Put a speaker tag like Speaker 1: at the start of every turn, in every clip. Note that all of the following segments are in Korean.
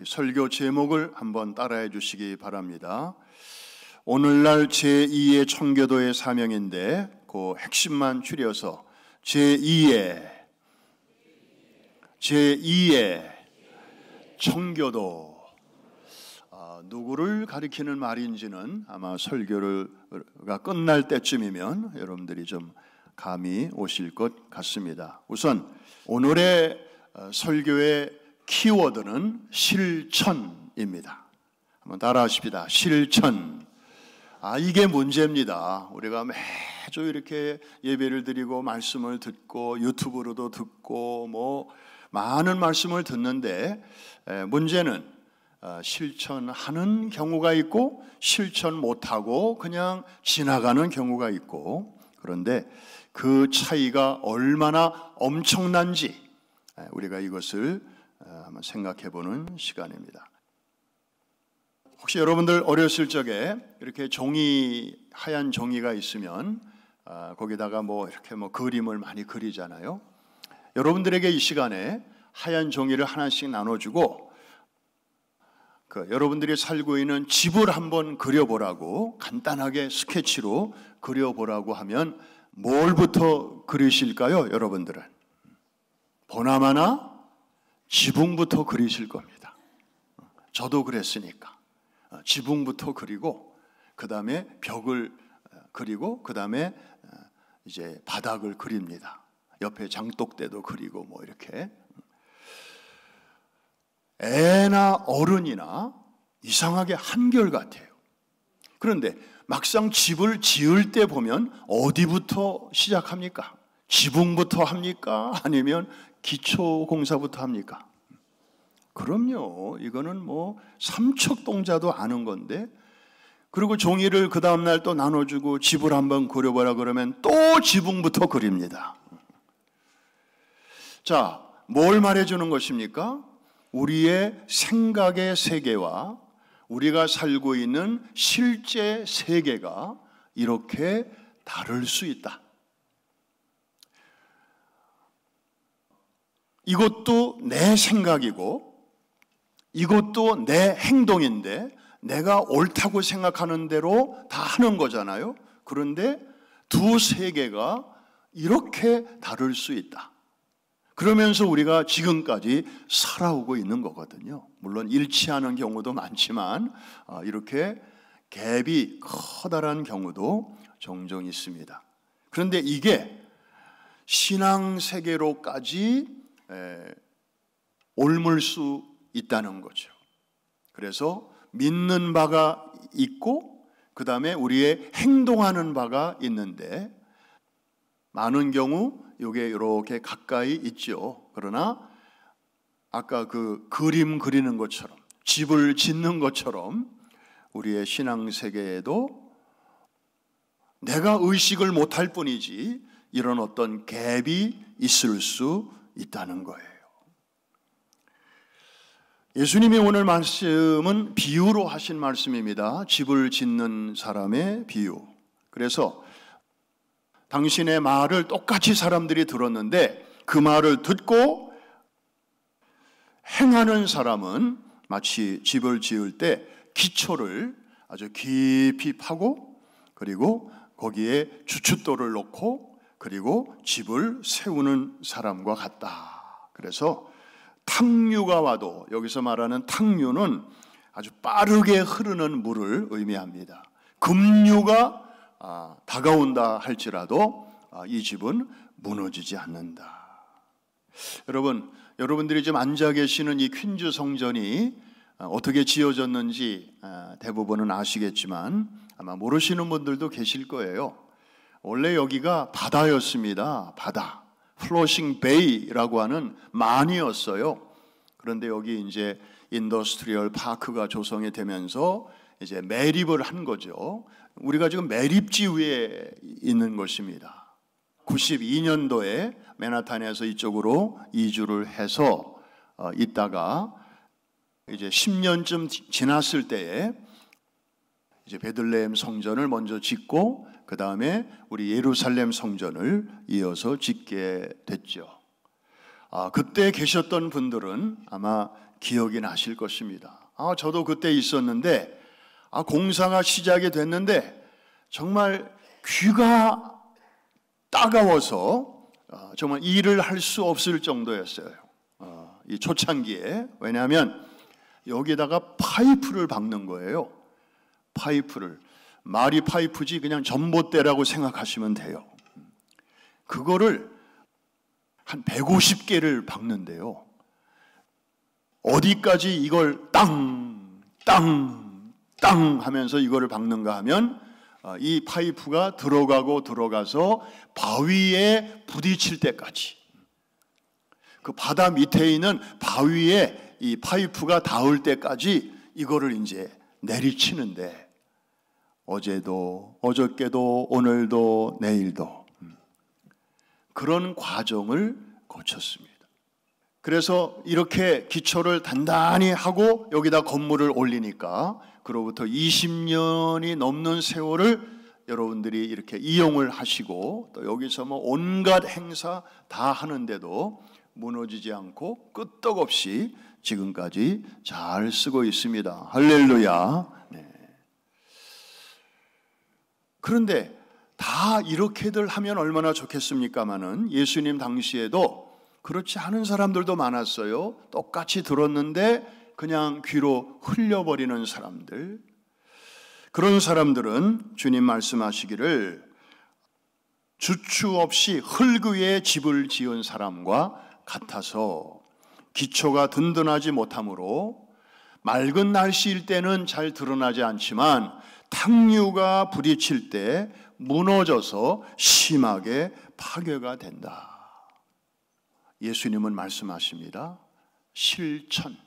Speaker 1: 설교 제목을 한번 따라해 주시기 바랍니다. 오늘날 제2의 청교도의 사명인데 그 핵심만 줄여서 제2의 청교도. 누구를 가리키는 말인지는 아마 설교가 끝날 때쯤이면 여러분들이 좀 감이 오실 것 같습니다. 우선 오늘의 설교의 키워드는 실천입니다. 한번 따라하십시다. 실천. 이게 문제입니다. 우리가 매주 이렇게 예배를 드리고 말씀을 듣고 유튜브로도 듣고 많은 말씀을 듣는데 문제는 실천하는 경우가 있고 실천 못하고 그냥 지나가는 경우가 있고, 그런데 그 차이가 얼마나 엄청난지 우리가 이것을 한번 생각해 보는 시간입니다. 혹시 여러분들 어렸을 적에 이렇게 하얀 종이가 있으면 거기다가 이렇게 그림을 많이 그리잖아요. 여러분들에게 이 시간에 하얀 종이를 하나씩 나눠주고 여러분들이 살고 있는 집을 한번 그려보라고, 간단하게 스케치로 그려보라고 하면 뭘부터 그리실까요? 여러분들은 보나마나 지붕부터 그리실 겁니다. 저도 그랬으니까 지붕부터 그리고 그 다음에 벽을 그리고 그 다음에 이제 바닥을 그립니다. 옆에 장독대도 그리고 이렇게. 애나 어른이나 이상하게 한결같아요. 그런데 막상 집을 지을 때 보면 어디부터 시작합니까? 지붕부터 합니까? 아니면 기초공사부터 합니까? 그럼요. 이거는 삼척동자도 아는 건데, 그리고 종이를 그 다음날 또 나눠주고 집을 한번 그려보라 그러면 또 지붕부터 그립니다. 자, 뭘 말해주는 것입니까? 우리의 생각의 세계와 우리가 살고 있는 실제 세계가 이렇게 다를 수 있다. 이것도 내 생각이고 이것도 내 행동인데 내가 옳다고 생각하는 대로 다 하는 거잖아요. 그런데 두 세계가 이렇게 다를 수 있다. 그러면서 우리가 지금까지 살아오고 있는 거거든요. 물론 일치하는 경우도 많지만 이렇게 갭이 커다란 경우도 종종 있습니다. 그런데 이게 신앙세계로까지 옮을 수 있다는 거죠. 그래서 믿는 바가 있고 그 다음에 우리의 행동하는 바가 있는데, 많은 경우 이게 이렇게 가까이 있죠. 그러나 아까 그 그림 그리는 것처럼, 집을 짓는 것처럼 우리의 신앙세계에도 내가 의식을 못할 뿐이지 이런 어떤 갭이 있을 수 있다는 거예요. 예수님이 오늘 말씀은 비유로 하신 말씀입니다. 집을 짓는 사람의 비유. 그래서 당신의 말을 똑같이 사람들이 들었는데 그 말을 듣고 행하는 사람은 마치 집을 지을 때 기초를 아주 깊이 파고 그리고 거기에 주춧돌을 놓고 그리고 집을 세우는 사람과 같다. 그래서 탕류가 와도, 여기서 말하는 탕류는 아주 빠르게 흐르는 물을 의미합니다. 급류가 다가온다 할지라도 이 집은 무너지지 않는다. 여러분들이 지금 앉아 계시는 이 퀸즈 성전이 어떻게 지어졌는지 대부분은 아시겠지만 아마 모르시는 분들도 계실 거예요. 원래 여기가 바다였습니다. 바다. 플로싱 베이라고 하는 만이었어요. 그런데 여기 이제 인더스트리얼 파크가 조성이 되면서 이제 매립을 한 거죠. 우리가 지금 매립지 위에 있는 것입니다. 92년도에 맨하탄에서 이쪽으로 이주를 해서 있다가 이제 10년쯤 지났을 때에 이제 베들레헴 성전을 먼저 짓고 그 다음에 우리 예루살렘 성전을 이어서 짓게 됐죠. 그때 계셨던 분들은 아마 기억이 나실 것입니다. 저도 그때 있었는데 공사가 시작이 됐는데 정말 귀가 따가워서 정말 일을 할 수 없을 정도였어요. 이 초창기에. 왜냐하면 여기다가 파이프를 박는 거예요. 파이프를. 말이 파이프지 그냥 전봇대라고 생각하시면 돼요. 그거를 한 150개를 박는데요. 어디까지 이걸 땅, 땅, 땅 하면서 이거를 박는가 하면 이 파이프가 들어가서 바위에 부딪힐 때까지, 그 바다 밑에 있는 바위에 이 파이프가 닿을 때까지 이거를 이제 내리치는데, 어제도 어저께도 오늘도 내일도 그런 과정을 거쳤습니다. 그래서 이렇게 기초를 단단히 하고 여기다 건물을 올리니까 그로부터 20년이 넘는 세월을 여러분들이 이렇게 이용을 하시고 또 여기서 뭐 온갖 행사 다 하는데도 무너지지 않고 끄떡없이 지금까지 잘 쓰고 있습니다. 할렐루야. 네. 그런데 다 이렇게들 하면 얼마나 좋겠습니까마는 예수님 당시에도 그렇지 않은 사람들도 많았어요. 똑같이 들었는데 그냥 귀로 흘려버리는 사람들. 그런 사람들은 주님 말씀하시기를 주추 없이 흙 위에 집을 지은 사람과 같아서 기초가 든든하지 못하므로 맑은 날씨일 때는 잘 드러나지 않지만 탕류가 부딪힐 때 무너져서 심하게 파괴가 된다. 예수님은 말씀하십니다. 실천,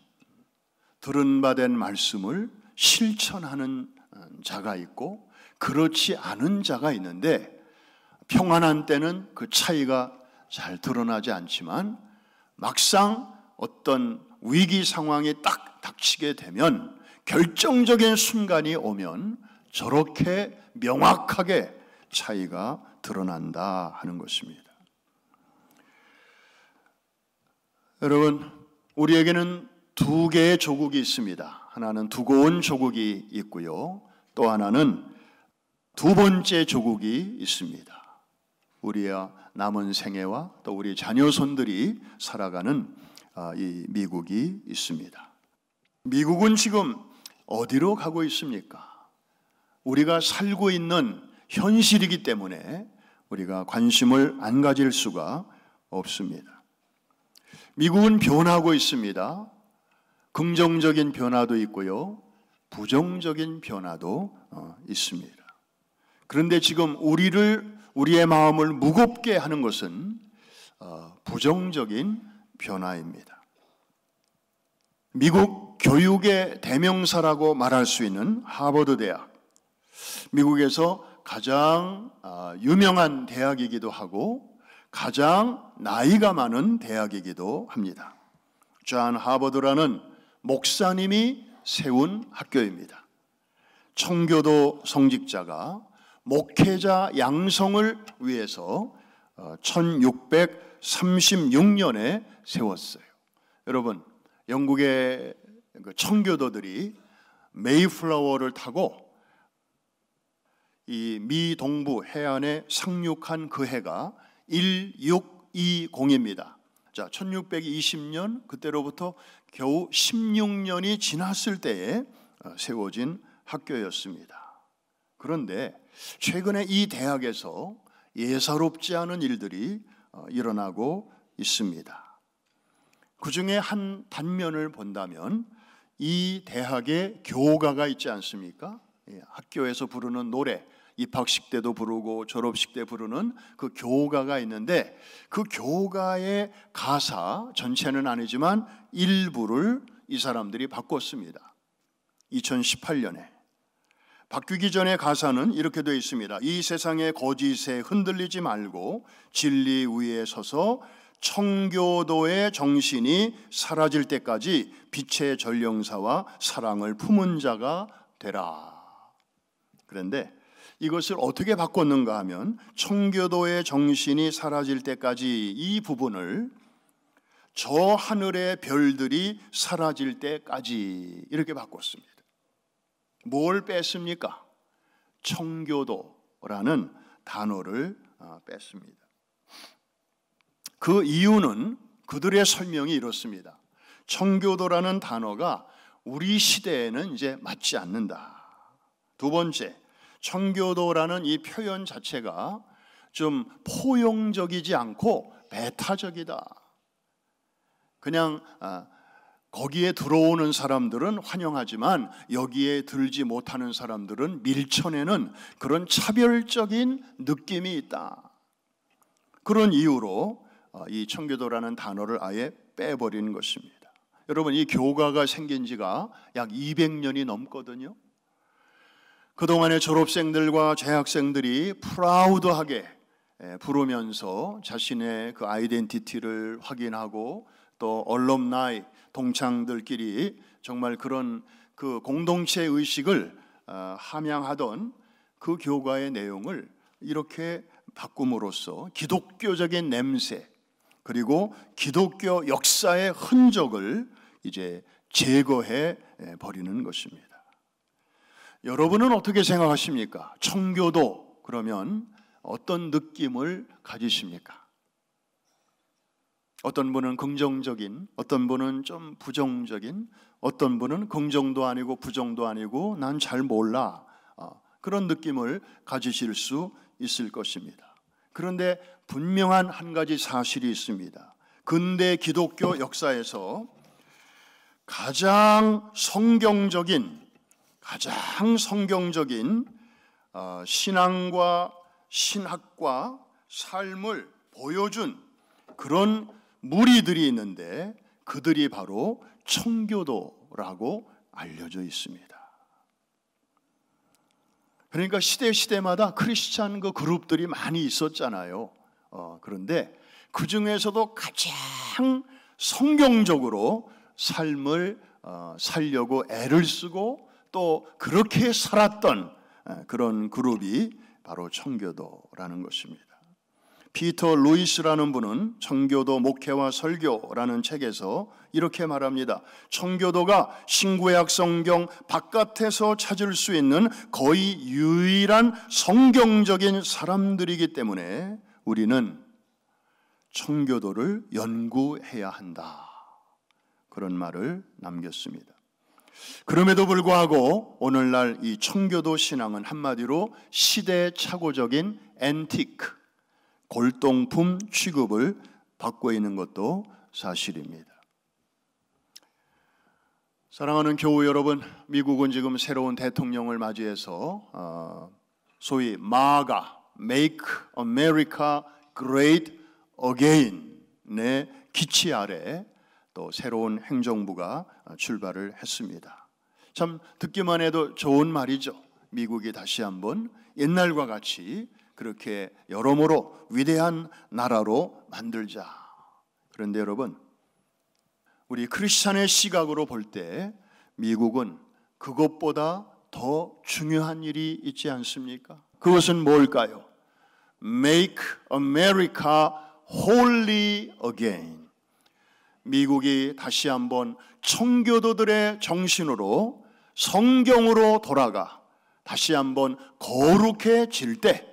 Speaker 1: 들은 바 된 말씀을 실천하는 자가 있고 그렇지 않은 자가 있는데, 평안한 때는 그 차이가 잘 드러나지 않지만 막상 어떤 위기 상황이 딱 닥치게 되면, 결정적인 순간이 오면 저렇게 명확하게 차이가 드러난다 하는 것입니다. 여러분, 우리에게는 두 개의 조국이 있습니다. 하나는 두고 온 조국이 있고요, 또 하나는 두 번째 조국이 있습니다. 우리의 남은 생애와 또 우리 자녀손들이 살아가는 이 미국이 있습니다. 미국은 지금 어디로 가고 있습니까? 우리가 살고 있는 현실이기 때문에 우리가 관심을 안 가질 수가 없습니다. 미국은 변하고 있습니다. 긍정적인 변화도 있고요, 부정적인 변화도 있습니다. 그런데 지금 우리의 마음을 무겁게 하는 것은 부정적인 변화입니다. 미국 교육의 대명사라고 말할 수 있는 하버드 대학, 미국에서 가장 유명한 대학이기도 하고 가장 나이가 많은 대학이기도 합니다. 존 하버드라는 목사님이 세운 학교입니다. 청교도 성직자가 목회자 양성을 위해서 1636년에 세웠어요. 여러분, 영국의 청교도들이 메이플라워를 타고 이 미 동부 해안에 상륙한 그 해가 1620입니다. 자, 1620년, 그때로부터 겨우 16년이 지났을 때에 세워진 학교였습니다. 그런데 최근에 이 대학에서 예사롭지 않은 일들이 일어나고 있습니다. 그 중에 한 단면을 본다면 이 대학의 교가가 있지 않습니까? 학교에서 부르는 노래, 입학식 때도 부르고 졸업식 때 부르는 그 교가가 있는데, 그 교가의 가사 전체는 아니지만 일부를 이 사람들이 바꿨습니다. 2018년에 바뀌기 전에 가사는 이렇게 되어 있습니다. 이 세상의 거짓에 흔들리지 말고 진리 위에 서서 청교도의 정신이 사라질 때까지 빛의 전령사와 사랑을 품은 자가 되라. 그런데 이것을 어떻게 바꿨는가 하면 청교도의 정신이 사라질 때까지 이 부분을 저 하늘의 별들이 사라질 때까지 이렇게 바꿨습니다. 뭘 뺐습니까? 청교도라는 단어를 뺐습니다. 그 이유는 그들의 설명이 이렇습니다. 청교도라는 단어가 우리 시대에는 이제 맞지 않는다. 두 번째, 청교도라는 이 표현 자체가 좀 포용적이지 않고 배타적이다. 그냥 거기에 들어오는 사람들은 환영하지만 여기에 들지 못하는 사람들은 밀쳐내는 그런 차별적인 느낌이 있다. 그런 이유로 이 청교도라는 단어를 아예 빼버리는 것입니다. 여러분, 이 교가가 생긴 지가 약 200년이 넘거든요. 그동안의 졸업생들과 재학생들이 프라우드하게 부르면서 자신의 그 아이덴티티를 확인하고 또 얼럼나이 동창들끼리 정말 그런 그 공동체 의식을 함양하던 그 교가의 내용을 이렇게 바꿈으로써 기독교적인 냄새 그리고 기독교 역사의 흔적을 이제 제거해 버리는 것입니다. 여러분은 어떻게 생각하십니까? 청교도 그러면 어떤 느낌을 가지십니까? 어떤 분은 긍정적인, 어떤 분은 좀 부정적인, 어떤 분은 긍정도 아니고 부정도 아니고 난 잘 몰라, 그런 느낌을 가지실 수 있을 것입니다. 그런데 분명한 한 가지 사실이 있습니다. 근대 기독교 역사에서 가장 성경적인 신앙과 신학과 삶을 보여준 그런 무리들이 있는데 그들이 바로 청교도라고 알려져 있습니다. 그러니까 시대마다 크리스찬 그 그룹들이 많이 있었잖아요. 그런데 그 중에서도 가장 성경적으로 삶을 살려고 애를 쓰고 또 그렇게 살았던 그런 그룹이 바로 청교도라는 것입니다. 피터 루이스라는 분은 청교도 목회와 설교라는 책에서 이렇게 말합니다. 청교도가 신구약 성경 바깥에서 찾을 수 있는 거의 유일한 성경적인 사람들이기 때문에 우리는 청교도를 연구해야 한다. 그런 말을 남겼습니다. 그럼에도 불구하고 오늘날 이 청교도 신앙은 한마디로 시대착오적인 앤티크, 골동품 취급을 받고 있는 것도 사실입니다. 사랑하는 교우 여러분, 미국은 지금 새로운 대통령을 맞이해서 소위 MAGA, Make America Great Again의 기치 아래 또 새로운 행정부가 출발을 했습니다. 참 듣기만 해도 좋은 말이죠. 미국이 다시 한번 옛날과 같이 그렇게 여러모로 위대한 나라로 만들자. 그런데 여러분, 우리 크리스찬의 시각으로 볼 때 미국은 그것보다 더 중요한 일이 있지 않습니까? 그것은 뭘까요? Make America Holy Again. 미국이 다시 한번 청교도들의 정신으로 성경으로 돌아가 다시 한번 거룩해질 때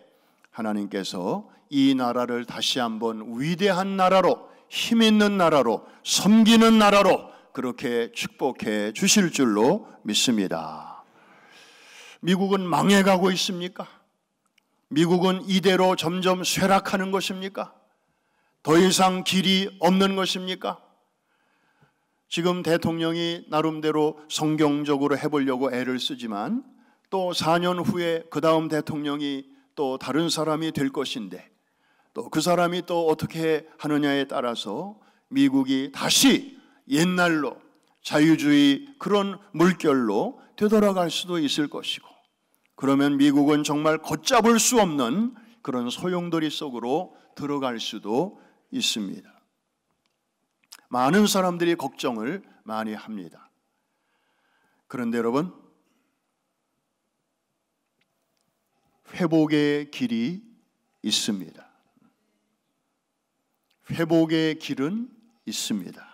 Speaker 1: 하나님께서 이 나라를 다시 한번 위대한 나라로, 힘 있는 나라로, 섬기는 나라로 그렇게 축복해 주실 줄로 믿습니다. 미국은 망해가고 있습니까? 미국은 이대로 점점 쇠락하는 것입니까? 더 이상 길이 없는 것입니까? 지금 대통령이 나름대로 성경적으로 해보려고 애를 쓰지만 또 4년 후에 그 다음 대통령이 또 다른 사람이 될 것인데 또 그 사람이 또 어떻게 하느냐에 따라서 미국이 다시 옛날로 자유주의 그런 물결로 되돌아갈 수도 있을 것이고, 그러면 미국은 정말 걷잡을 수 없는 그런 소용돌이 속으로 들어갈 수도 있습니다. 많은 사람들이 걱정을 많이 합니다. 그런데 여러분, 회복의 길이 있습니다. 회복의 길은 있습니다.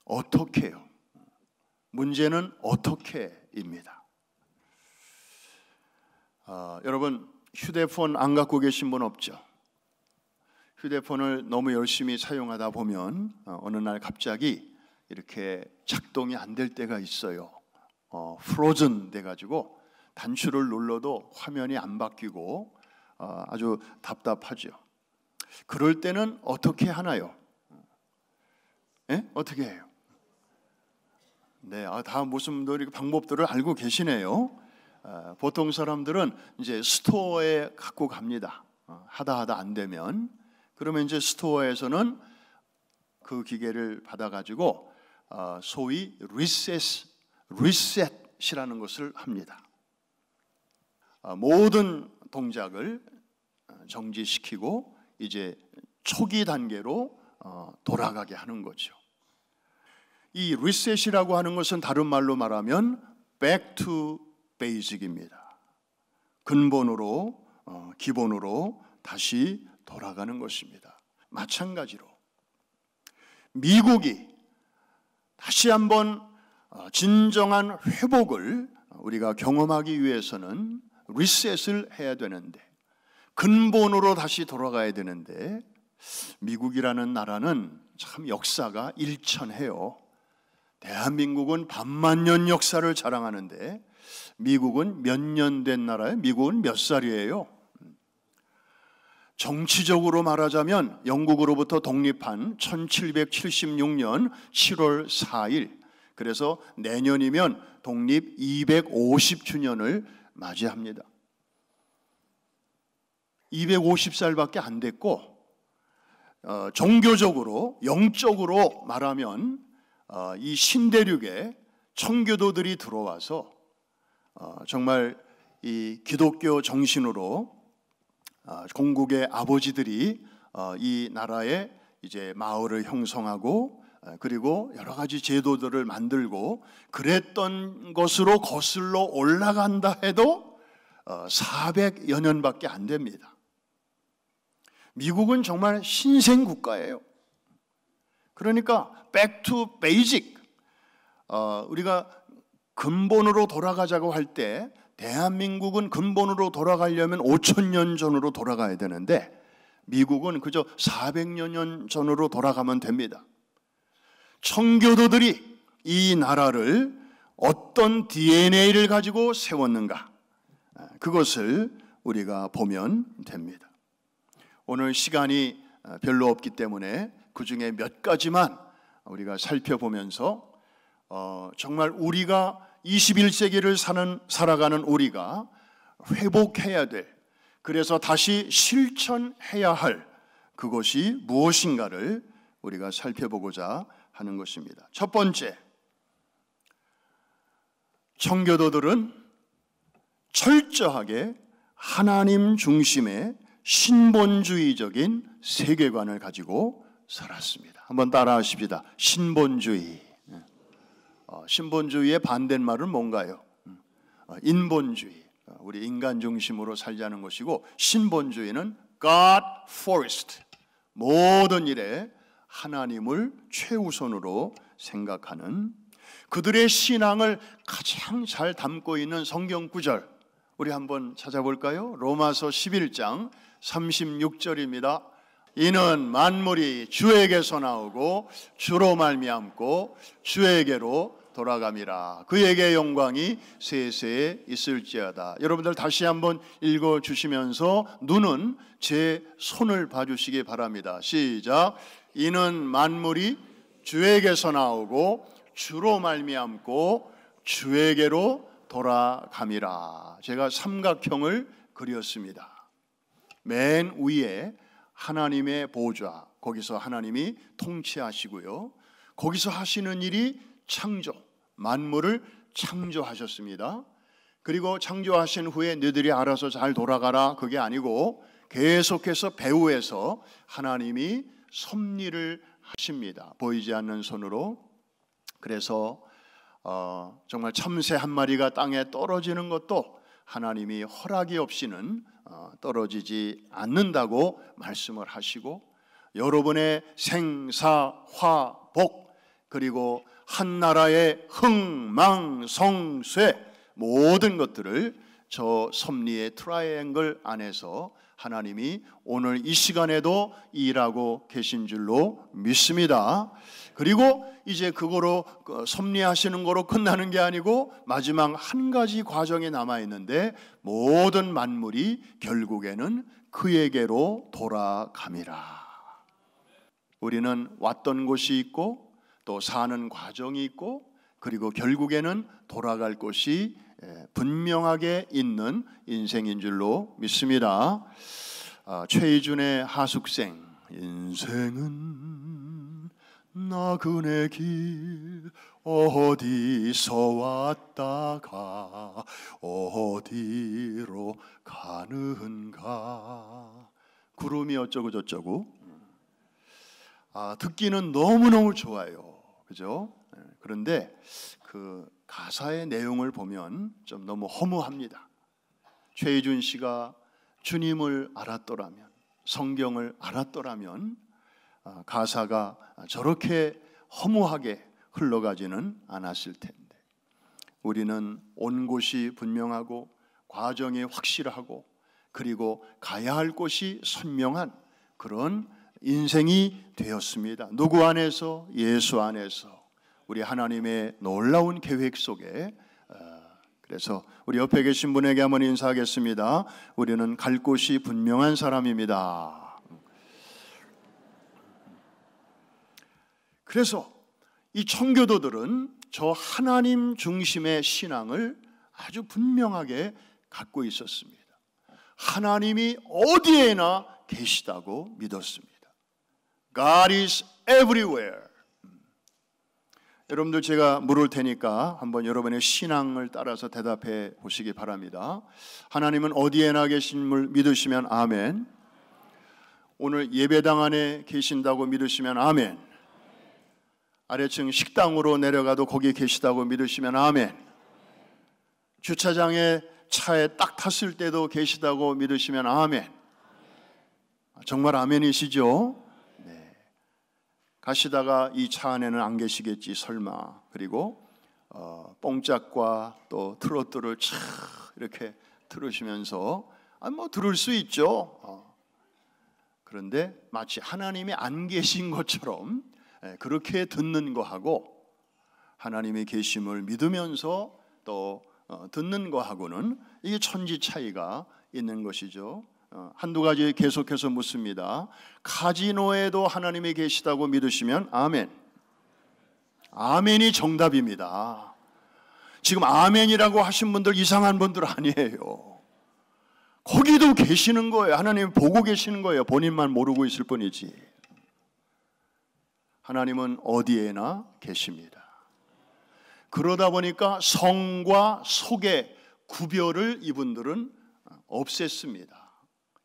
Speaker 1: 어떻게요? 문제는 어떻게입니다. 여러분 휴대폰 안 갖고 계신 분 없죠? 휴대폰을 너무 열심히 사용하다 보면 어느 날 갑자기 이렇게 작동이 안 될 때가 있어요. 프로즌 돼가지고 단추를 눌러도 화면이 안 바뀌고 아주 답답하죠. 그럴 때는 어떻게 하나요? 어떻게 해요? 네, 다 무슨 방법들을 알고 계시네요. 보통 사람들은 이제 스토어에 갖고 갑니다. 하다 안 되면 그러면 이제 스토어에서는 그 기계를 받아가지고 소위 리셋이라는 것을 합니다. 모든 동작을 정지시키고 이제 초기 단계로 돌아가게 하는 거죠. 이 리셋이라고 하는 것은 다른 말로 말하면 back to basic입니다. 근본으로 기본으로 다시 돌아가는 것입니다. 마찬가지로 미국이 다시 한번 진정한 회복을 우리가 경험하기 위해서는 리셋을 해야 되는데 근본으로 다시 돌아가야 되는데 미국이라는 나라는 참 역사가 일천해요. 대한민국은 반만년 역사를 자랑하는데 미국은 몇 년 된 나라예요? 미국은 몇 살이에요? 정치적으로 말하자면 영국으로부터 독립한 1776년 7월 4일 그래서 내년이면 독립 250주년을 맞이합니다. 250살밖에 안 됐고 종교적으로 영적으로 말하면 이 신대륙에 청교도들이 들어와서 정말 이 기독교 정신으로 공국의 아버지들이 이 나라에 이제 마을을 형성하고 그리고 여러 가지 제도들을 만들고 그랬던 것으로 거슬러 올라간다 해도 400여 년밖에 안 됩니다. 미국은 정말 신생 국가예요. 그러니까 back to basic, 우리가 근본으로 돌아가자고 할 때 대한민국은 근본으로 돌아가려면 5,000년 전으로 돌아가야 되는데 미국은 그저 400여 년 전으로 돌아가면 됩니다. 청교도들이 이 나라를 어떤 DNA를 가지고 세웠는가, 그것을 우리가 보면 됩니다. 오늘 시간이 별로 없기 때문에 그 중에 몇 가지만 우리가 살펴보면서 정말 우리가 21세기를 살아가는 우리가 회복해야 될, 그래서 다시 실천해야 할 그것이 무엇인가를 우리가 살펴보고자 하는 것입니다. 첫 번째, 청교도들은 철저하게 하나님 중심의 신본주의적인 세계관을 가지고 살았습니다. 한번 따라하십시다. 신본주의. 신본주의의 반대말은 뭔가요? 인본주의. 우리 인간 중심으로 살자는 것이고, 신본주의는 God first. 모든 일에 하나님을 최우선으로 생각하는, 그들의 신앙을 가장 잘 담고 있는 성경 구절 우리 한번 찾아볼까요? 로마서 11장 36절입니다. 이는 만물이 주에게서 나오고 주로 말미암고 주에게로 돌아감이라. 그에게 영광이 세세에 있을지어다. 여러분들 다시 한번 읽어주시면서 눈은 제 손을 봐주시기 바랍니다. 시작. 이는 만물이 주에게서 나오고 주로 말미암고 주에게로 돌아감이라. 제가 삼각형을 그렸습니다. 맨 위에 하나님의 보좌, 거기서 하나님이 통치하시고요, 거기서 하시는 일이 창조, 만물을 창조하셨습니다. 그리고 창조하신 후에 너희들이 알아서 잘 돌아가라, 그게 아니고 계속해서 배후에서 하나님이 섭리를 하십니다. 보이지 않는 손으로. 그래서 정말 참새 한 마리가 땅에 떨어지는 것도 하나님이 허락이 없이는 떨어지지 않는다고 말씀을 하시고, 여러분의 생사화복, 그리고 한 나라의 흥망성쇠, 모든 것들을 저 섭리의 트라이앵글 안에서 하나님이 오늘 이 시간에도 일하고 계신 줄로 믿습니다. 그리고 이제 그거로 섭리하시는 거로 끝나는 게 아니고 마지막 한 가지 과정이 남아 있는데, 모든 만물이 결국에는 그에게로 돌아감이라. 우리는 왔던 곳이 있고 또 사는 과정이 있고, 그리고 결국에는 돌아갈 곳이 분명하게 있는 인생인 줄로 믿습니다. 최희준의 하숙생, 인생은 나그네 길 어디서 왔다가 어디로 가는가. 구름이 어쩌고 저쩌고. 듣기는 너무너무 좋아요, 그죠? 그런데 그 가사의 내용을 보면 좀 너무 허무합니다. 최희준 씨가 주님을 알았더라면, 성경을 알았더라면 가사가 저렇게 허무하게 흘러가지는 않았을 텐데, 우리는 온 곳이 분명하고 과정이 확실하고 그리고 가야 할 곳이 선명한 그런 인생이 되었습니다. 누구 안에서? 예수 안에서. 우리 하나님의 놀라운 계획 속에. 그래서 우리 옆에 계신 분에게 한번 인사하겠습니다. 우리는 갈 곳이 분명한 사람입니다. 그래서 이 청교도들은 저 하나님 중심의 신앙을 아주 분명하게 갖고 있었습니다. 하나님이 어디에나 계시다고 믿었습니다. God is everywhere. 여러분들, 제가 물을 테니까 한번 여러분의 신앙을 따라서 대답해 보시기 바랍니다. 하나님은 어디에나 계심을 믿으시면 아멘. 오늘 예배당 안에 계신다고 믿으시면 아멘. 아래층 식당으로 내려가도 거기 계시다고 믿으시면 아멘. 주차장에 차에 딱 탔을 때도 계시다고 믿으시면 아멘. 정말 아멘이시죠? 가시다가 이 차 안에는 안 계시겠지 설마. 그리고 뽕짝과 또 트로트를 촥 이렇게 들으시면서 뭐 들을 수 있죠. 그런데 마치 하나님이 안 계신 것처럼 그렇게 듣는 거하고, 하나님의 계심을 믿으면서 또 듣는 거하고는 이게 천지 차이가 있는 것이죠. 한두 가지 계속해서 묻습니다. 카지노에도 하나님이 계시다고 믿으시면 아멘. 아멘이 정답입니다. 지금 아멘이라고 하신 분들 이상한 분들 아니에요. 거기도 계시는 거예요. 하나님 보고 계시는 거예요. 본인만 모르고 있을 뿐이지. 하나님은 어디에나 계십니다. 그러다 보니까 성과 속의 구별을 이분들은 없앴습니다.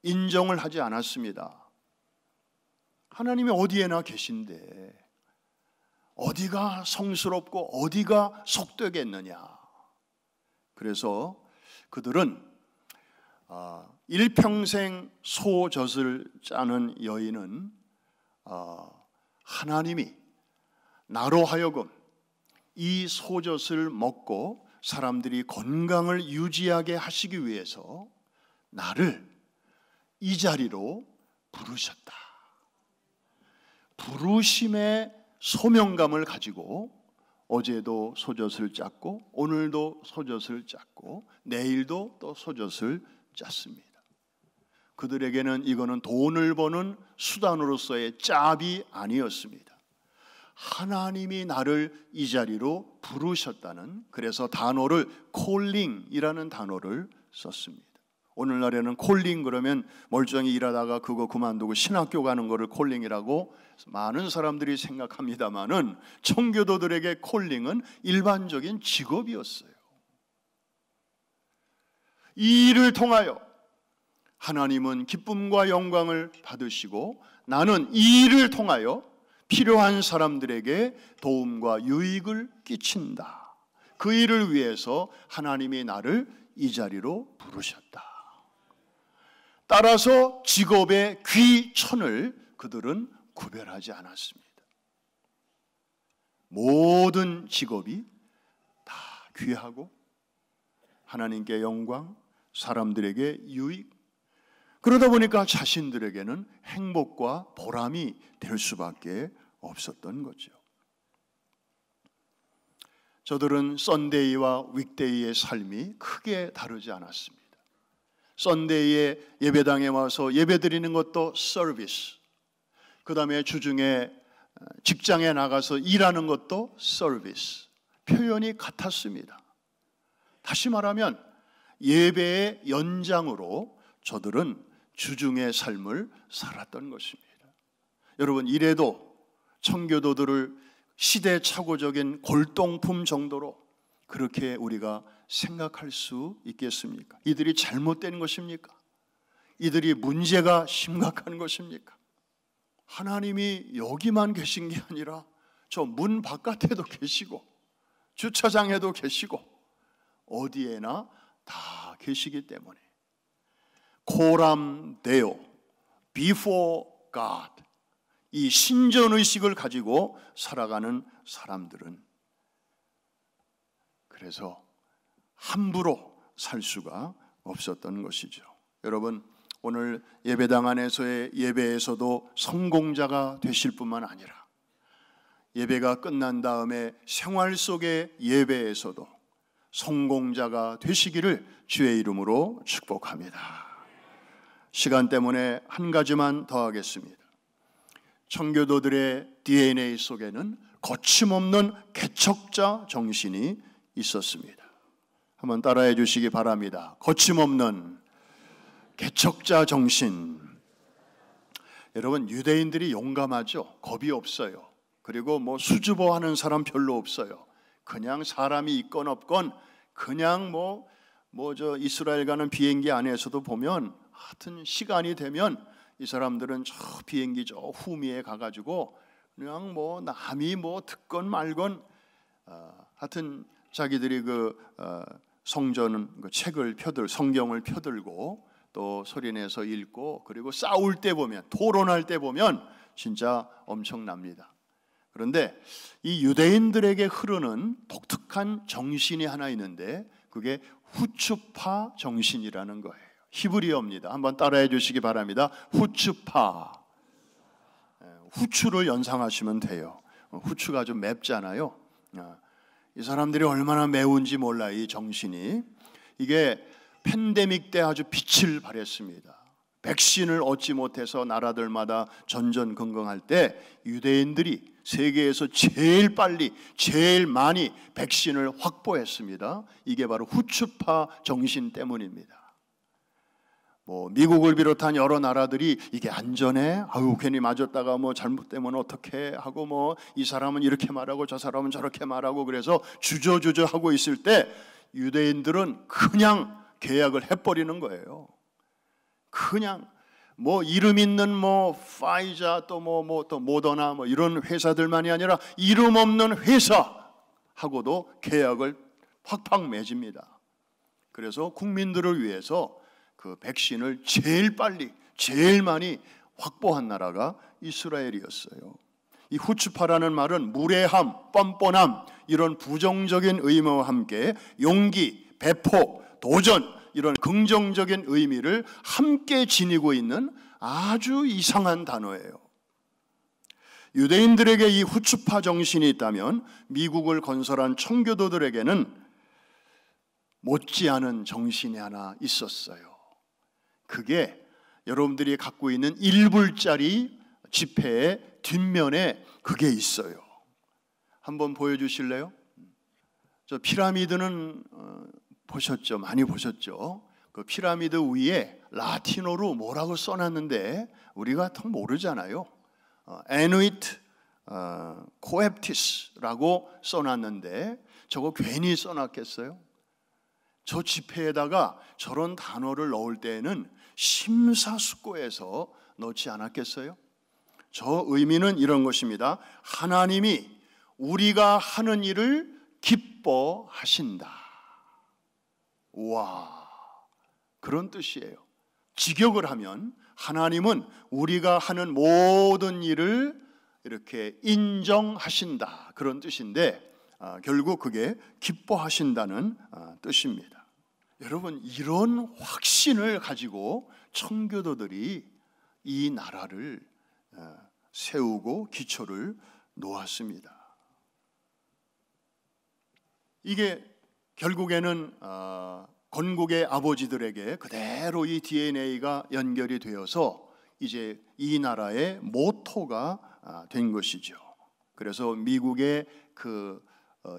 Speaker 1: 인정을 하지 않았습니다. 하나님이 어디에나 계신데 어디가 성스럽고 어디가 속되겠느냐. 그래서 그들은 일평생 소젖을 짜는 여인은 하나님이 나로 하여금 이 소젖을 먹고 사람들이 건강을 유지하게 하시기 위해서 나를 이 자리로 부르셨다. 부르심의 소명감을 가지고 어제도 소젖을 짰고 오늘도 소젖을 짰고 내일도 또 소젖을 짰습니다. 그들에게는 이거는 돈을 버는 수단으로서의 짭이 아니었습니다. 하나님이 나를 이 자리로 부르셨다는, 그래서 단어를 콜링이라는 단어를 썼습니다. 오늘날에는 콜링 그러면 멀쩡히 일하다가 그거 그만두고 신학교 가는 거를 콜링이라고 많은 사람들이 생각합니다마는, 청교도들에게 콜링은 일반적인 직업이었어요. 이 일을 통하여 하나님은 기쁨과 영광을 받으시고 나는 이 일을 통하여 필요한 사람들에게 도움과 유익을 끼친다. 그 일을 위해서 하나님이 나를 이 자리로 부르셨다. 따라서 직업의 귀천을 그들은 구별하지 않았습니다. 모든 직업이 다 귀하고 하나님께 영광, 사람들에게 유익, 그러다 보니까 자신들에게는 행복과 보람이 될 수밖에 없었던 거죠. 저들은 썬데이와 윅데이의 삶이 크게 다르지 않았습니다. 썬데이에 예배당에 와서 예배드리는 것도 서비스, 그 다음에 주중에 직장에 나가서 일하는 것도 서비스, 표현이 같았습니다. 다시 말하면 예배의 연장으로 저들은 주중의 삶을 살았던 것입니다. 여러분, 이래도 청교도들을 시대착오적인 골동품 정도로 그렇게 우리가 생각할 수 있겠습니까? 이들이 잘못된 것입니까? 이들이 문제가 심각한 것입니까? 하나님이 여기만 계신 게 아니라 저 문 바깥에도 계시고 주차장에도 계시고 어디에나 다 계시기 때문에 코람 데오, before God, 이 신전의식을 가지고 살아가는 사람들은 그래서 함부로 살 수가 없었던 것이죠. 여러분, 오늘 예배당 안에서의 예배에서도 성공자가 되실 뿐만 아니라 예배가 끝난 다음에 생활 속의 예배에서도 성공자가 되시기를 주의 이름으로 축복합니다. 시간 때문에 한 가지만 더 하겠습니다. 청교도들의 DNA 속에는 거침없는 개척자 정신이 있었습니다. 한번 따라해 주시기 바랍니다. 거침없는 개척자 정신. 여러분, 유대인들이 용감하죠. 겁이 없어요. 그리고 뭐 수줍어하는 사람 별로 없어요. 그냥 사람이 있건 없건 그냥 저 이스라엘 가는 비행기 안에서도 보면 하여튼 시간이 되면 이 사람들은 저 비행기 저 후미에 가가지고 그냥 남이 듣건 말건 하여튼 자기들이 성전 책을 성경을 펴들고 또 소리내서 읽고 그리고 싸울 때 보면 토론할 때 보면 진짜 엄청납니다. 그런데 이 유대인들에게 흐르는 독특한 정신이 하나 있는데 그게 후추파 정신이라는 거예요. 히브리어입니다. 한번 따라해 주시기 바랍니다. 후추파. 후추를 연상하시면 돼요. 후추가 좀 맵잖아요. 이 사람들이 얼마나 매운지 몰라요. 이 정신이. 이게 팬데믹 때 아주 빛을 발했습니다. 백신을 얻지 못해서 나라들마다 전전긍긍할 때 유대인들이 세계에서 제일 빨리 제일 많이 백신을 확보했습니다. 이게 바로 후추파 정신 때문입니다. 미국을 비롯한 여러 나라들이 이게 안전해? 괜히 맞았다가 잘못되면 어떻게 하고 이 사람은 이렇게 말하고 저 사람은 저렇게 말하고 그래서 주저주저 하고 있을 때 유대인들은 그냥 계약을 해버리는 거예요. 그냥 이름 있는 파이자 또 모더나 이런 회사들만이 아니라 이름 없는 회사하고도 계약을 팍팍 맺습니다. 그래서 국민들을 위해서 그 백신을 제일 빨리 제일 많이 확보한 나라가 이스라엘이었어요. 이 후추파라는 말은 무례함, 뻔뻔함 이런 부정적인 의미와 함께 용기, 배포, 도전 이런 긍정적인 의미를 함께 지니고 있는 아주 이상한 단어예요. 유대인들에게 이 후추파 정신이 있다면 미국을 건설한 청교도들에게는 못지않은 정신이 하나 있었어요. 그게 여러분들이 갖고 있는 1불짜리 지폐의 뒷면에 그게 있어요. 한번 보여주실래요? 저 피라미드는 보셨죠? 많이 보셨죠? 그 피라미드 위에 라틴어로 뭐라고 써놨는데 우리가 통 모르잖아요. 에누이트 코에프티스라고 써놨는데 저거 괜히 써놨겠어요? 저 지폐에다가 저런 단어를 넣을 때에는 심사숙고해서 넣지 않았겠어요? 저 의미는 이런 것입니다. 하나님이 우리가 하는 일을 기뻐하신다. 와, 그런 뜻이에요. 직역을 하면 하나님은 우리가 하는 모든 일을 이렇게 인정하신다, 그런 뜻인데 결국 그게 기뻐하신다는 뜻입니다. 여러분, 이런 확신을 가지고 청교도들이 이 나라를 세우고 기초를 놓았습니다. 이게 결국에는 건국의 아버지들에게 그대로 이 DNA가 연결이 되어서 이제 이 나라의 모토가 된 것이죠. 그래서 미국의 그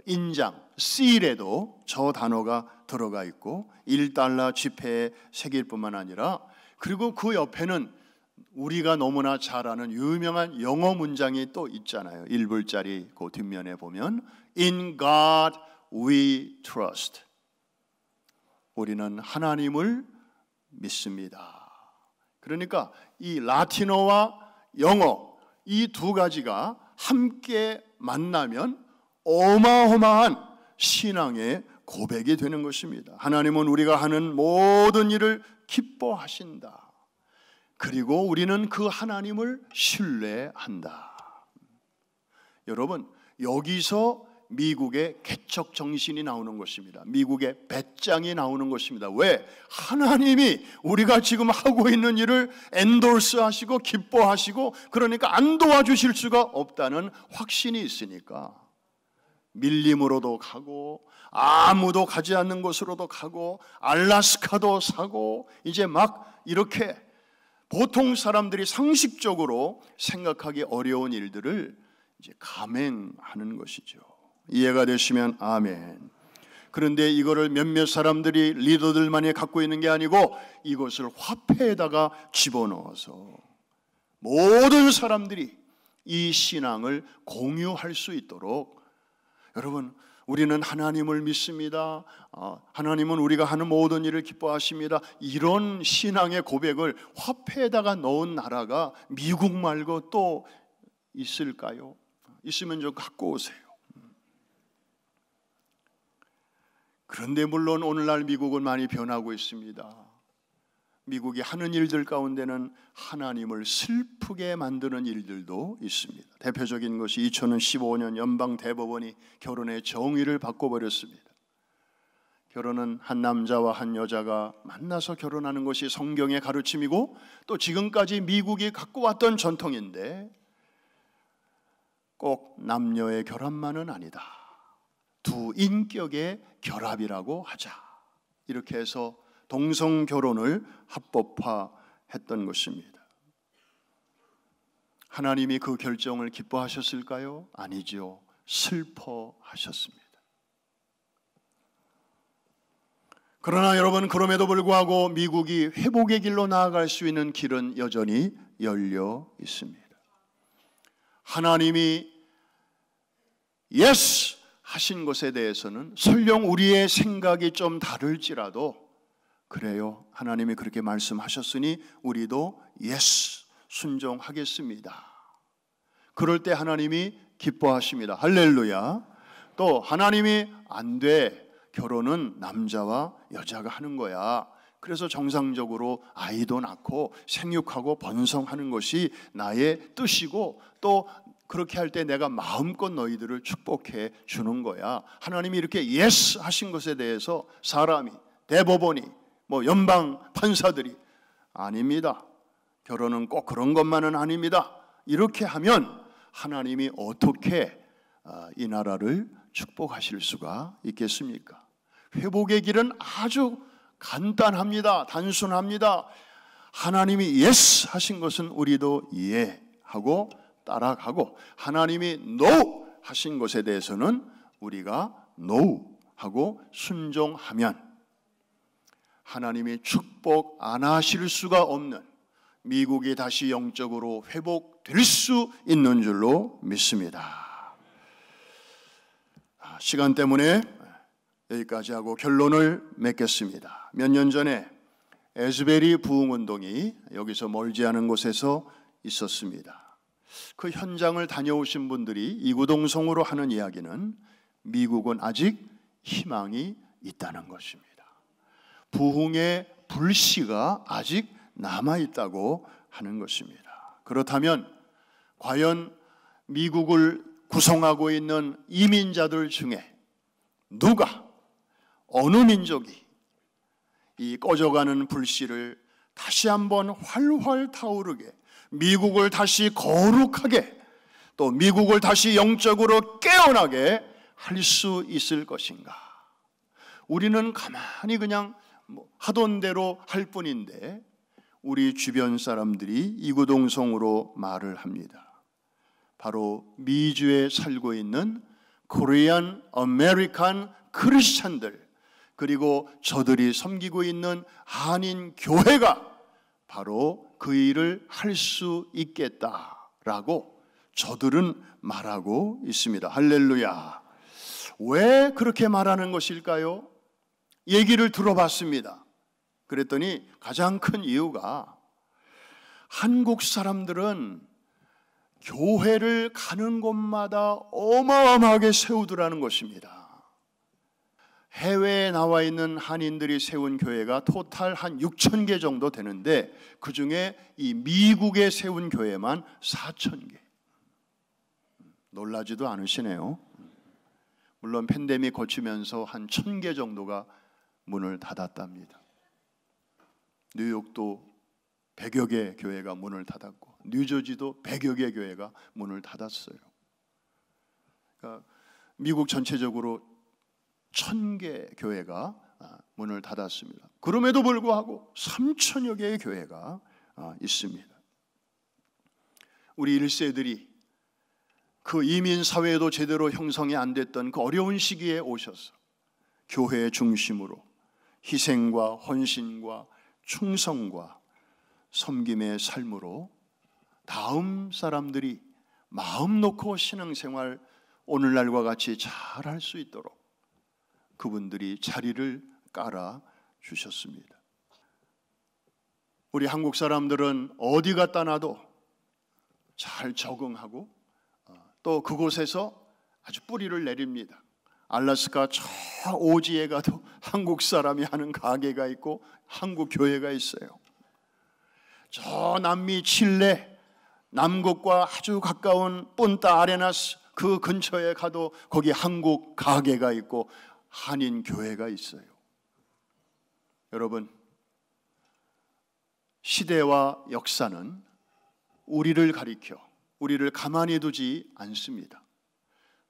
Speaker 1: 인장, seal에도 저 단어가 들어가 있고 1달러 지폐에 새길 뿐만 아니라, 그리고 그 옆에는 우리가 너무나 잘 아는 유명한 영어 문장이 또 있잖아요. 1불짜리 그 뒷면에 보면 In God we trust. 우리는 하나님을 믿습니다. 그러니까 이 라틴어와 영어 이 두 가지가 함께 만나면 어마어마한 신앙의 고백이 되는 것입니다. 하나님은 우리가 하는 모든 일을 기뻐하신다. 그리고 우리는 그 하나님을 신뢰한다. 여러분, 여기서 미국의 개척 정신이 나오는 것입니다. 미국의 배짱이 나오는 것입니다. 왜? 하나님이 우리가 지금 하고 있는 일을 엔돌스 하시고 기뻐하시고, 그러니까 안 도와주실 수가 없다는 확신이 있으니까 밀림으로도 가고 아무도 가지 않는 곳으로도 가고 알라스카도 사고, 이제 막 이렇게 보통 사람들이 상식적으로 생각하기 어려운 일들을 이제 감행하는 것이죠. 이해가 되시면 아멘. 그런데 이거를 몇몇 사람들이, 리더들만이 갖고 있는 게 아니고 이것을 화폐에다가 집어넣어서 모든 사람들이 이 신앙을 공유할 수 있도록, 여러분, 우리는 하나님을 믿습니다. 하나님은 우리가 하는 모든 일을 기뻐하십니다. 이런 신앙의 고백을 화폐에다가 넣은 나라가 미국 말고 또 있을까요? 있으면 좀 갖고 오세요. 그런데 물론 오늘날 미국은 많이 변하고 있습니다. 미국이 하는 일들 가운데는 하나님을 슬프게 만드는 일들도 있습니다. 대표적인 것이 2015년 연방 대법원이 결혼의 정의를 바꿔버렸습니다. 결혼은 한 남자와 한 여자가 만나서 결혼하는 것이 성경의 가르침이고 또 지금까지 미국이 갖고 왔던 전통인데, 꼭 남녀의 결합만은 아니다. 두 인격의 결합이라고 하자. 이렇게 해서 동성 결혼을 합법화했던 것입니다. 하나님이 그 결정을 기뻐하셨을까요? 아니죠. 슬퍼하셨습니다. 그러나 여러분, 그럼에도 불구하고 미국이 회복의 길로 나아갈 수 있는 길은 여전히 열려 있습니다. 하나님이 yes 하신 것에 대해서는 설령 우리의 생각이 좀 다를지라도, 그래요, 하나님이 그렇게 말씀하셨으니 우리도 yes 순종하겠습니다. 그럴 때 하나님이 기뻐하십니다. 할렐루야. 또 하나님이 안 돼, 결혼은 남자와 여자가 하는 거야. 그래서 정상적으로 아이도 낳고 생육하고 번성하는 것이 나의 뜻이고, 또 그렇게 할 때 내가 마음껏 너희들을 축복해 주는 거야. 하나님이 이렇게 예스 하신 것에 대해서 사람이, 대법원이, 연방 판사들이 아닙니다, 결혼은 꼭 그런 것만은 아닙니다, 이렇게 하면 하나님이 어떻게 이 나라를 축복하실 수가 있겠습니까? 회복의 길은 아주 간단합니다. 단순합니다. 하나님이 예스 하신 것은 우리도 이해하고 따라가고, 하나님이 no 하신 것에 대해서는 우리가 no 하고 순종하면 하나님이 축복 안 하실 수가 없는 미국이 다시 영적으로 회복될 수 있는 줄로 믿습니다. 시간 때문에 여기까지 하고 결론을 맺겠습니다. 몇 년 전에 에스베리 부흥운동이 여기서 멀지 않은 곳에서 있었습니다. 그 현장을 다녀오신 분들이 이구동성으로 하는 이야기는 미국은 아직 희망이 있다는 것입니다. 부흥의 불씨가 아직 남아있다고 하는 것입니다. 그렇다면 과연 미국을 구성하고 있는 이민자들 중에 누가, 어느 민족이 이 꺼져가는 불씨를 다시 한번 활활 타오르게, 미국을 다시 거룩하게, 또 미국을 다시 영적으로 깨어나게 할 수 있을 것인가? 우리는 가만히 그냥 하던 대로 할 뿐인데 우리 주변 사람들이 이구동성으로 말을 합니다. 바로 미주에 살고 있는 코리안 아메리칸 크리스찬들, 그리고 저들이 섬기고 있는 한인 교회가 바로 그 일을 할 수 있겠다라고 저들은 말하고 있습니다. 할렐루야. 왜 그렇게 말하는 것일까요? 얘기를 들어봤습니다. 그랬더니 가장 큰 이유가 한국 사람들은 교회를 가는 곳마다 어마어마하게 세우더라는 것입니다. 해외에 나와 있는 한인들이 세운 교회가 토탈 한 6,000개 정도 되는데 그 중에 이 미국에 세운 교회만 4,000개. 놀라지도 않으시네요. 물론 팬데믹 거치면서 한 1,000개 정도가 문을 닫았답니다. 뉴욕도 100여 개 교회가 문을 닫았고 뉴저지도 100여 개 교회가 문을 닫았어요. 그러니까 미국 전체적으로 1,000개 교회가 문을 닫았습니다. 그럼에도 불구하고 3,000여 개의 교회가 있습니다. 우리 1세들이 그 이민 사회도 제대로 형성이 안 됐던 그 어려운 시기에 오셔서 교회의 중심으로 희생과 헌신과 충성과 섬김의 삶으로 다음 사람들이 마음 놓고 신앙생활 오늘날과 같이 잘 할 수 있도록 그분들이 자리를 깔아 주셨습니다. 우리 한국 사람들은 어디 갔다 놔도 잘 적응하고 또 그곳에서 아주 뿌리를 내립니다. 알래스카 저 오지에 가도 한국 사람이 하는 가게가 있고 한국 교회가 있어요. 저 남미 칠레 남극과 아주 가까운 푼타 아레나스 그 근처에 가도 거기 한국 가게가 있고 한인 교회가 있어요. 여러분, 시대와 역사는 우리를 가리켜 우리를 가만히 두지 않습니다.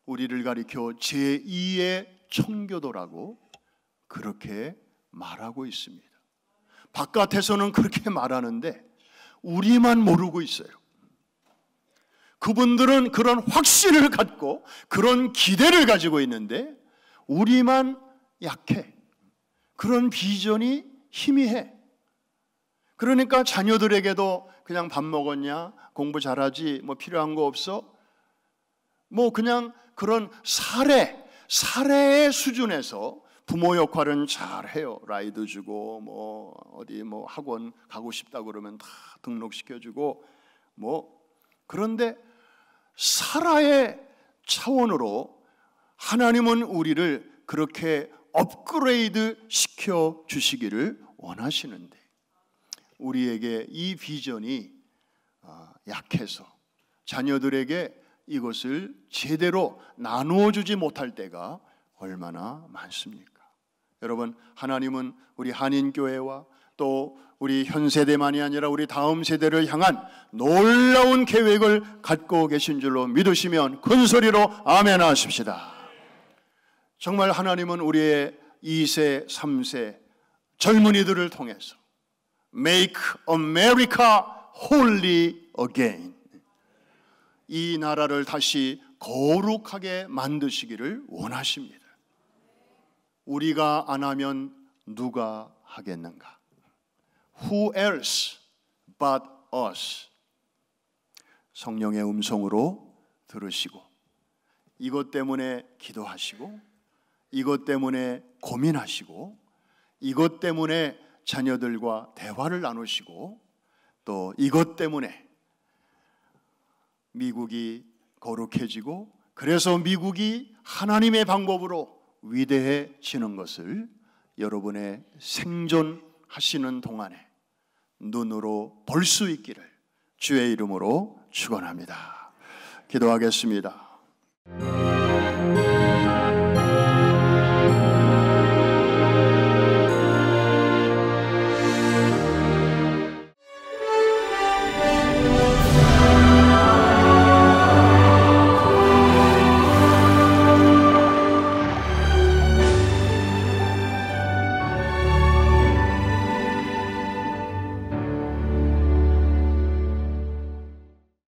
Speaker 1: 우리를 가리켜 제2의 청교도라고 그렇게 말하고 있습니다. 바깥에서는 그렇게 말하는데 우리만 모르고 있어요. 그분들은 그런 확신을 갖고 그런 기대를 가지고 있는데 우리만 약해. 그런 비전이 희미해. 그러니까 자녀들에게도 그냥 밥 먹었냐? 공부 잘하지? 뭐 필요한 거 없어? 뭐 그냥 그런 사례의 수준에서 부모 역할은 잘해요. 라이드 주고 뭐 어디 뭐 학원 가고 싶다 그러면 다 등록시켜주고 뭐 그런데 사라의 차원으로 하나님은 우리를 그렇게 업그레이드 시켜 주시기를 원하시는데 우리에게 이 비전이 약해서 자녀들에게 이것을 제대로 나누어 주지 못할 때가 얼마나 많습니까? 여러분, 하나님은 우리 한인교회와 또 우리 현 세대만이 아니라 우리 다음 세대를 향한 놀라운 계획을 갖고 계신 줄로 믿으시면 큰 소리로 아멘 하십시다. 정말 하나님은 우리의 2세, 3세 젊은이들을 통해서 Make America Holy Again, 이 나라를 다시 거룩하게 만드시기를 원하십니다. 우리가 안 하면 누가 하겠는가? Who else but us? 성령의 음성으로 들으시고 이것 때문에 기도하시고 이것 때문에 고민하시고 이것 때문에 자녀들과 대화를 나누시고 또 이것 때문에 미국이 거룩해지고 그래서 미국이 하나님의 방법으로 위대해지는 것을 여러분의 생존하시는 동안에 눈으로 볼 수 있기를 주의 이름으로 축원합니다. 기도하겠습니다.